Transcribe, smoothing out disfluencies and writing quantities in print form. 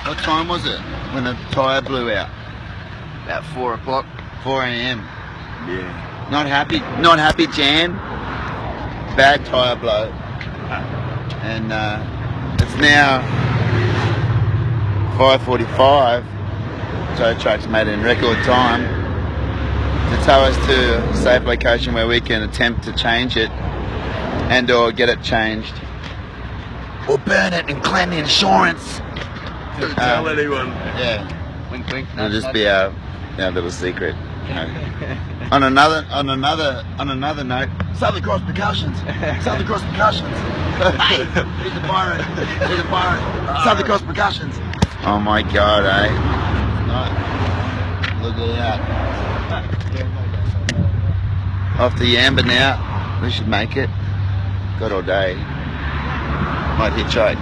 What time was it when the tyre blew out? About 4 o'clock. 4 a.m. Yeah. Not happy, Jan. Bad tyre blow. And it's now 5:45. Tow truck's made it in record time to tow us to a safe location where we can attempt to change it and or get it changed. Or burn it and claim the insurance. Don't tell anyone. Yeah. Wink, wink. It'll just be our little secret. You know. On another note, Southern Cross Percussions. Southern Cross Percussions. Hey, he's a pirate. He's a pirate. Southern Cross Percussions. Oh my God, eh? Look at that. Off to Yamba now. We should make it. Got all day. Might hitchhike.